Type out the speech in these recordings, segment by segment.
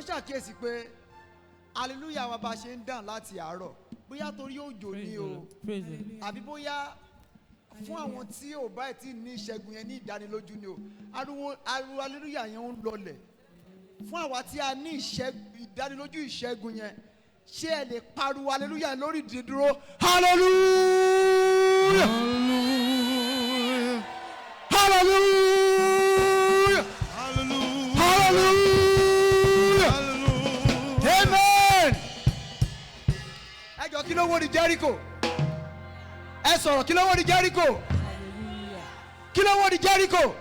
mo ṣàkíyèsí pé hallelujah wa bá ṣe ń dàn láti àárọ̀ bóyá torí òjò ni o àbí bóyá fún àwọn tí ò bá ti ní ìṣẹ́gun yẹn ní ìdánilójú ni o ariwo hallelujah yẹn ń lọlẹ̀ fún àwa tí a ní ìdánilójú ìṣẹ́gun yẹn ṣé ẹ lè pariwo hallelujah lórí ìdídúró hallelujah hallelujah hallelujah hallelujah amen. ẹ jọ kí ló wó di Jericho ẹ sọ̀rọ̀ kí ló wó di Jericho kí ló wó di Jericho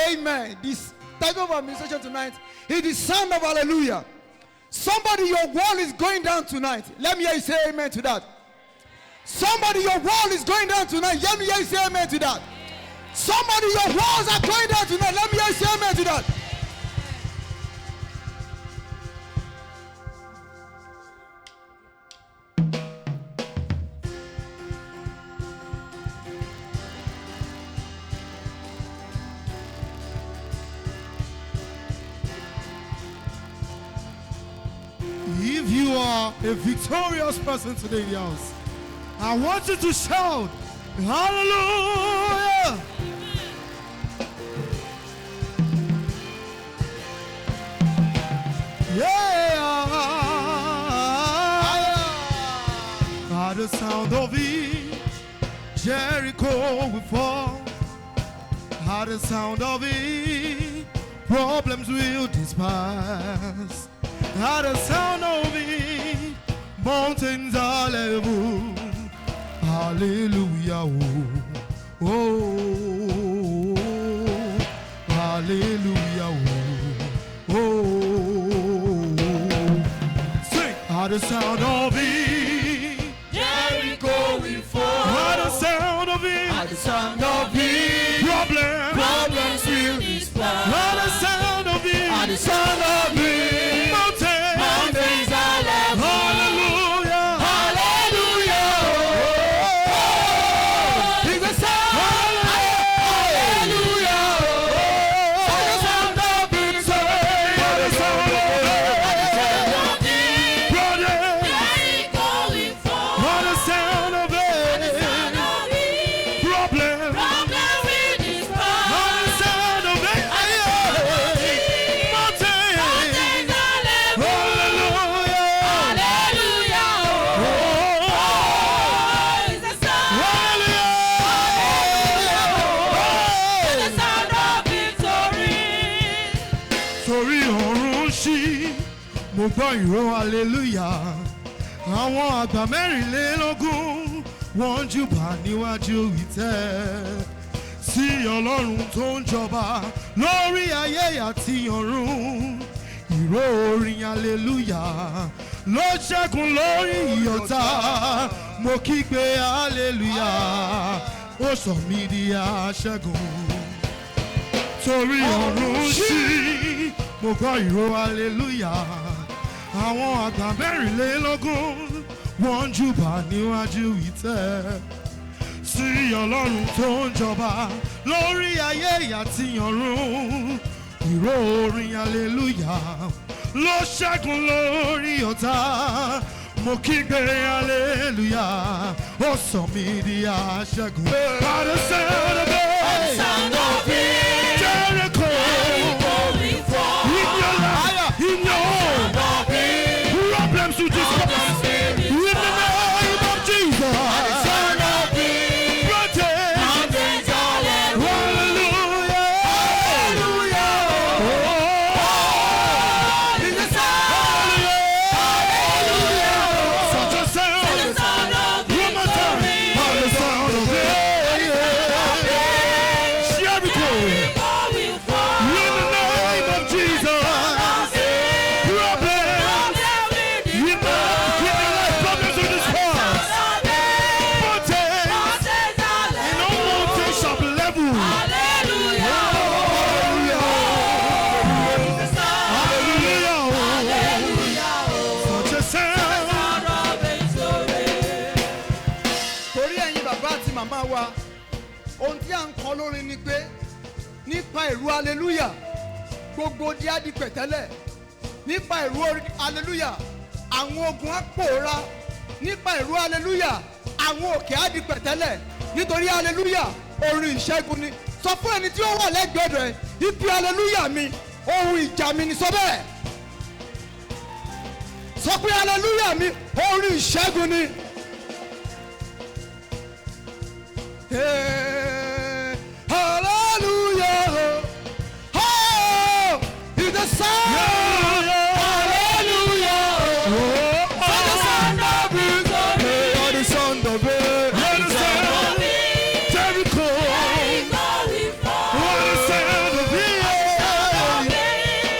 amen. This type of administration tonight is the sound of hallelujah. Somebody, your wall is going down tonight. Let me hear you say amen to that. Somebody, your wall is going down tonight. Let me hear you say amen to that. Somebody, your walls are going down tonight. Let me hear you say amen to that. If you are a victorious person today in the house, I want you to shout, hallelujah! Yeah! By the sound of it, Jericho will fall. By the sound of it, problems will disperse. At the sound of it, mountains are level. Hallelujah, oh, oh, hallelujah, oh, oh. Sing. At the sound of it, Jericho will fall. At the sound of it, At the sound of it, problems will disperse. At the sound of it, At the sound of it, mountains are level. hallelujah, Hallelujah, oh, is the sound. Hallelujah, oh, at the sound of it, at the sound of it, brother, Jericho will fall. at the sound of it, problem, Problem will disperse. at the sound of it, mountain, Mountains are level. hallelujah, Hallelujah, oh, is the sound. The sound of victory. torí ọ̀run ṣí mo gbọ́ ìró hallelujah àwọn àgbà mẹ́rìnlélógún wọ́n júbà níwájú ìtẹ́ sí ọlọ́run tó ń jọba lórí ayé àti ọ̀run ìró orin hallelujah ló ṣẹ́gun lórí ìyọ̀tá mo kígbe hallelujah ó sọ mí di aṣẹ́gun. Torí ọ̀run ṣí, mo gbọ́ ìró hallelujah. Àwọn àgbà mẹ́rìnlélógún wọ́n júbà níwájú ìtẹ́. Sí Ọlọ́run tó ń jọba lórí ayé àti ọ̀run. Ìró orin hallelujah ló ṣẹ́gun lórí ọ̀tá. Mo kígbe hallelujah, ó sọ mí di aṣẹ́gun. By the sound of it, Sound of it. Jericho, Will fall. in your life, in your home, problems to discover. In the name of Jesus, Sound of it. brother, Mountains are level. hallelujah, Hallelujah, oh, is the sound. Hallelujah, such a sound, the sound of one more time, victory. by the sound of it, Jericho, Will fall. in the name of Jesus, problem, in the life problems to discover. màmá wa ohun tí à ń kọ lórin ni pé nípa ìrú hallelujah gbogbo di á di pẹ̀tẹ́lẹ̀ nípa ìró hallelujah àwọn ogun á pòórá, nípa ìró hallelujah àwọn òkè á di pẹ̀tẹ́lẹ̀, nítorí hallelujah orin ìṣẹ́gun ni. Sọ fún ẹni tí ó wà lẹ́gbẹ̀ẹ́ rẹ̀, ibi hallelujah mi ohun ìjà mi ni, sọ bẹ́ẹ̀. Sọ pé hallelujah mi orin ìṣẹ́gun ni. Hey, hallelujah, oh, it's the sound. Hallelujah, oh, it's the sound of victory. Oh, the sound of it. Oh, the sound of it. Jericho. Oh, the sound of it.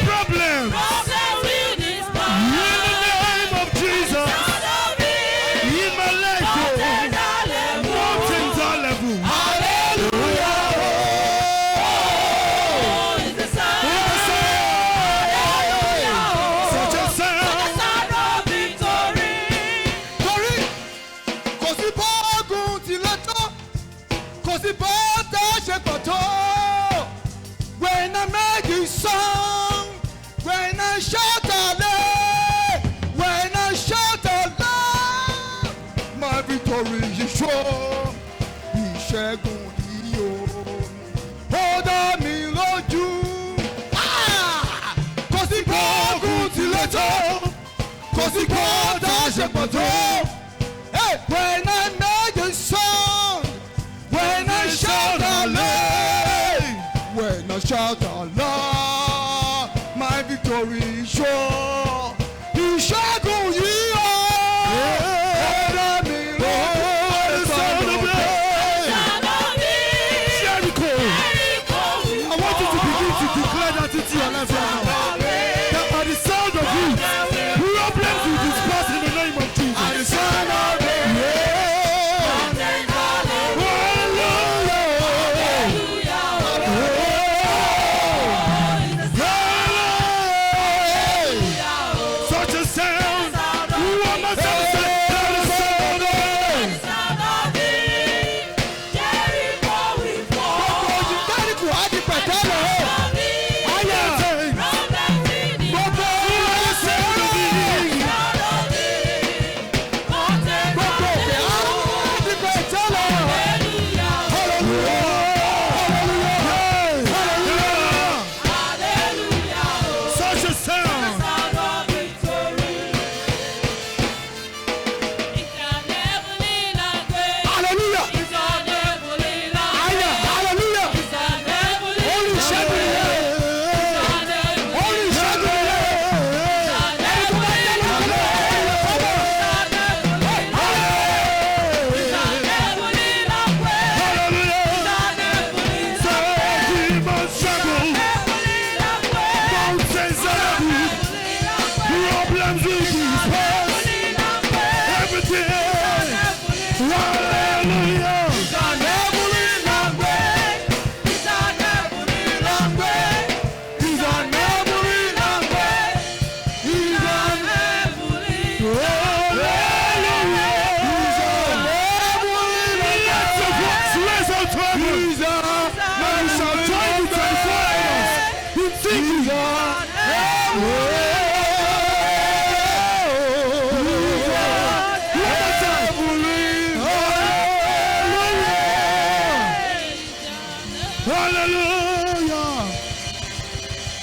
Problem. In the name of Jesus. In my life. Mountains are level. Hallelujah. Such a sound. Torí kò sí bọ́ọ̀gùn tí lọ́tọ́, kò sí bọ́ọ̀tà ṣe pọ̀ tó. When I make you song, when I shout aloud, when I shout aloud, my victory is sure. Ìṣẹ́gun yìí o, ó dá mi lójú. Kò sí bọ́ọ̀gùn tí lọ́tọ́, kò sí bọ́ọ̀tà ṣe pọ̀ tó. When I make you song, when I shout aloud, when I shout aloud, my victory is sure. Ìṣẹ́gun yìí o, ó dá mi lójú. Jericho, I want you to begin to declare that into your life right now. That by the sound of you, problems will disperse in the name of Jesus. By the sound of it. Such a sound. One more time. Jericho, I di pẹ̀tẹ́lẹ̀. Ayé. Gbogbo sound of it. Gbogbo òkè á di pẹ̀tẹ́lẹ̀. Hallelujah. Hallelujah. Such a sound. Hallelujah. Ayé. Hallelujah. Orin ìṣẹ́gun ni. Orin ìṣẹ́gun ni. Ẹni tó bá jẹ́ lọ́kọ̀ọ́. Problems will disperse. Everything. Hallelujah. It's an heavenly language. It's an heavenly language. It's an heavenly language. It's an heavenly Hallelujah. It's an heavenly language. Let your voice raise out to heaven. Now you shall join the 24 elders in singing. Hallelujah.